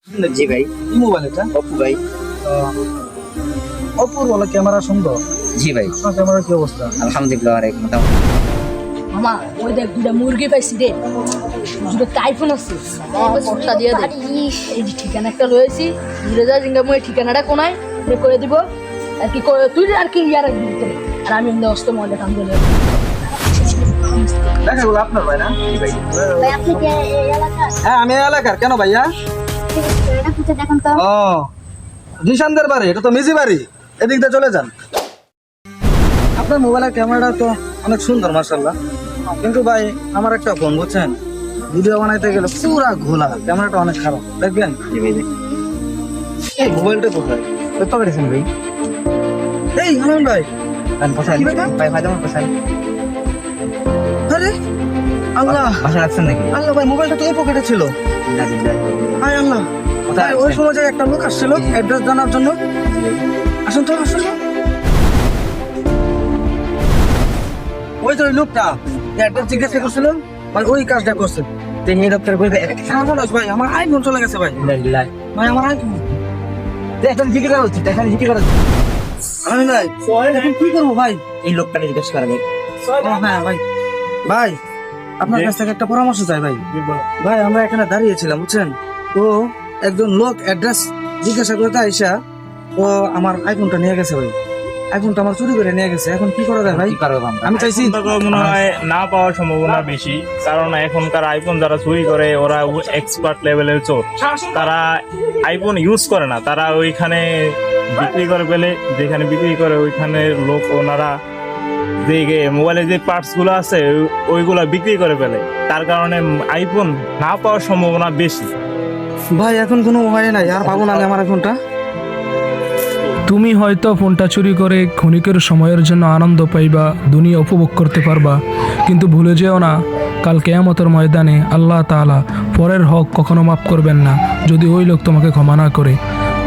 জি ভাই। কি মোবাইল এটা? অপু ভাই। অপুর বলে ক্যামেরা সুন্দর। জি ভাই। আপনার ক্যামেরার কি অবস্থা? আলহামদুলিল্লাহ অনেক মোটামুটি। মামা ওই দেখ দুটা মুরগি পাইছি রে, দুটো টাইফুন আছে, পটটা দিয়ে দে। এই যে ঠিকানা একটা রয়েছি, ঘুরে যা জিঙ্গা মই ঠিকানাটা কোনায় বের করে দিব আর কি তুই আর কি ইয়ার ভিতরে, আর আমি এমনি অস্ত মজা কাম করে দেখা এগুলো আপনার ভাই না? জি ভাই। ভাই আপনি কি এই এলাকার? হ্যাঁ আমি এই এলাকার। কেন ভাইয়া? এটা কোথায় দেখেন তো? ও জিশানদের বাড়ি, এটা তো মিজি বাড়ি, এদিক দিয়ে চলে যান। আপনার মোবাইলের ক্যামেরাটা তো অনেক সুন্দর মাশাআল্লাহ, কিন্তু ভাই আমার একটা ফোন বুঝছেন, ভিডিও বানাইতে গেলে পুরা ঘোলা, ক্যামেরাটা অনেক খারাপ, দেখবেন? জি ভাই। এই মোবাইলটা কোথায়? কত করেছেন ভাই? এই হানান ভাই, পোষায় কি ব্যাপার? ভাই ভাই তোমার পোষায় আরে আল্লাহ বাসা রাখছেন নাকি? আল্লাহ ভাই, মোবাইলটা তো এই পকেটে ছিল। হায় আল্লাহ, কোথায় ভাই, ওই আছে? সময় যে একটা লোক আসছিল অ্যাড্রেস জানার জন্য। আসুন তো, আসুন। ওই তো ওই লোকটা অ্যাড্রেস জিজ্ঞাসা করছিল, ভাই ওই কাজটা করছে। তিনি ডক্টর কই সর্বনাশ ভাই, আমার আইফোন চলে গেছে ভাই। ভাই আমার আইফোন, এখন জিজ্ঞেস করা উচিত, এখন জিজ্ঞেস করা উচিত। আমি ভাই এখন কি করবো ভাই? এই লোকটাকে জিজ্ঞেস করা যায়। হ্যাঁ ভাই, ভাই আপনার কাছ থেকে একটা পরামর্শ চাই ভাই। ভাই আমরা এখানে দাঁড়িয়েছিলাম বুঝছেন, তো একজন লোক অ্যাড্রেস জিজ্ঞাসা করতে আইসা ও আমার আইফোনটা নিয়ে গেছে ভাই, আইফোনটা আমার চুরি করে নিয়ে গেছে। এখন কি করা যায় ভাই? কি করবো আমরা? আমি চাইছি তো মনে হয় না পাওয়ার সম্ভাবনা বেশি, কারণ এখনকার আইফোন যারা চুরি করে ওরা এক্সপার্ট লেভেলের চোর। তারা আইফোন ইউজ করে না, তারা ওইখানে বিক্রি করে ফেলে, যেখানে বিক্রি করে ওইখানে লোক ওনারা যে মোবাইলের যে পার্টস গুলো আছে ওইগুলা বিক্রি করে ফেলে, তার কারণে আইফোন না পাওয়ার সম্ভাবনা বেশি। ভাই এখন কোনো উপায় নাই, আর পাবো না আমি আমার আইফোনটা। তুমি হয়তো ফোনটা চুরি করে ক্ষণিকের সময়ের জন্য আনন্দ পাইবা, দুনিয়া উপভোগ করতে পারবা, কিন্তু ভুলে যেও না কাল কিয়ামতের ময়দানে আল্লাহ তাআলা পরের হক কখনো মাফ করবেন না যদি ওই লোক তোমাকে ক্ষমা না করে।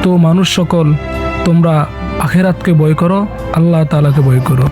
তো মানুষ সকল, তোমরা আখিরাতকে ভয় করো, আল্লাহ তাআলাকে ভয় করো।